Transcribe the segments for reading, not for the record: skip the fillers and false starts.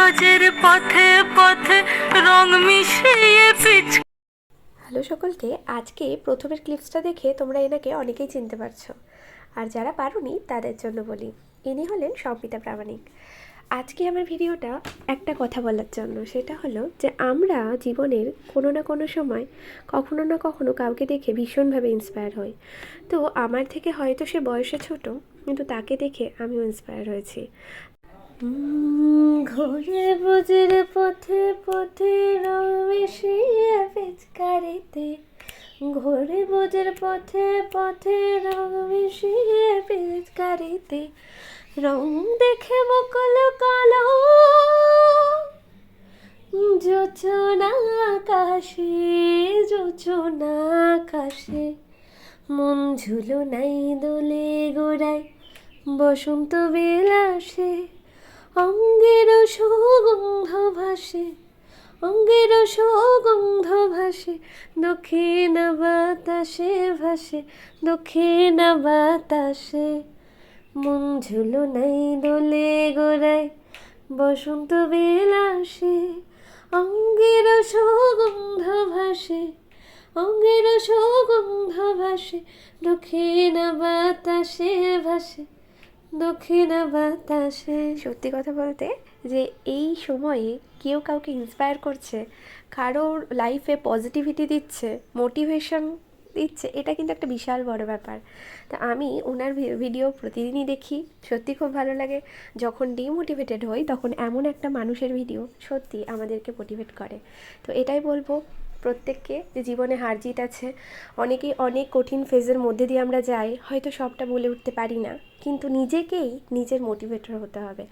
রোজের পথে পথে রং মিশিয়ে পিচ। হ্যালো সকলকে, আজকে প্রথমের ক্লিপসটা দেখে তোমরা এনাকে অনেকেই চিনতে পারছো, আর যারা পারোনি তাদের জন্য বলি, ইনি হলেন সম্পিতা প্রামাণিক। আজকে আমার ভিডিওটা একটা কথা বলার জন্য, সেটা হলো যে আমরা জীবনের কোনো না কোনো সময় কখনো না কখনো কাউকে দেখে ভীষণভাবে ইন্সপায়ার হই। তো আমার থেকে হয়তো সে বয়সে ছোট, কিন্তু তাকে দেখে আমিও ইন্সপায়ার হয়েছি। ঘুরে বুঝের পথে পথে রং মিশিয়ে পিচকারিতে, ঘুরে বুঝের পথে পথে রং মিশিয়ে পিচকারিতে, রং দেখে বকল কালো যোচনা আকাশে, যোচনা আকাশে, মন ঝুলো নাই দোলে গোড়ায় বসন্ত বিলাসে, অঙ্গের সুগন্ধ ভাসে, অঙ্গের সুগন্ধ ভাসে, দক্ষিণ বাতাসে ভাসে, দক্ষিণ বাতাসে, মন ঝুলো নাই দোলে গোড়ায় বসন্ত বিলাসে, অঙ্গের সুগন্ধ ভাসে, অঙ্গের সুগন্ধ ভাসে, দক্ষিণ বাতাসে ভাসে, দক্ষিণ বাতাসে। সত্যি কথা বলতে যে এই সময়ে কেউ কাউকে ইন্সপায়ার করছে, কারোর লাইফে পজিটিভিটি দিচ্ছে, মোটিভেশন দিচ্ছে, এটা কিন্তু একটা বিশাল বড় ব্যাপার। তা আমি ওনার ভিডিও প্রতিদিনই দেখি, সত্যি খুব ভালো লাগে। যখন ডিমোটিভেটেড হই তখন এমন একটা মানুষের ভিডিও সত্যি আমাদেরকে মোটিভেট করে। তো এটাই বলবো প্রত্যেককে, যে জীবনে হার জিত আছে, অনেকেই অনেক কঠিন ফেজের মধ্যে দিয়ে আমরা যাই, হয়তো সবটা বলে উঠতে পারি না, কিন্তু নিজেকেই নিজের মোটিভেটর হতে হবে।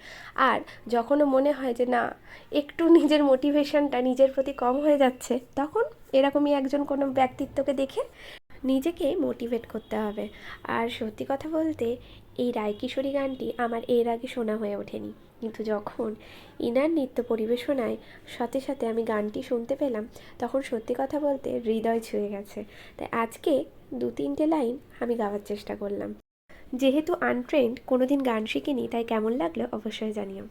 আর যখনও মনে হয় যে না, একটু নিজের মোটিভেশনটা নিজের প্রতি কম হয়ে যাচ্ছে, তখন এরকমই একজন কোনো ব্যক্তিত্বকে দেখে নিজেকে মোটিভেট করতে হবে। আর সত্যি কথা বলতে এই রায়কিশোরী গানটি আমার এর আগে শোনা হয়ে ওঠেনি, কিন্তু যখন ইনার নৃত্য পরিবেশনায় সাথে সাথে আমি গানটি শুনতে পেলাম, তখন সত্যি কথা বলতে হৃদয় ছুঁয়ে গেছে। তাই আজকে 2-3টে লাইন আমি গাওয়ার চেষ্টা করলাম। যেহেতু আনট্রেন্ড, কোনো দিন গান শিখিনি, তাই কেমন লাগলো অবশ্যই জানিও।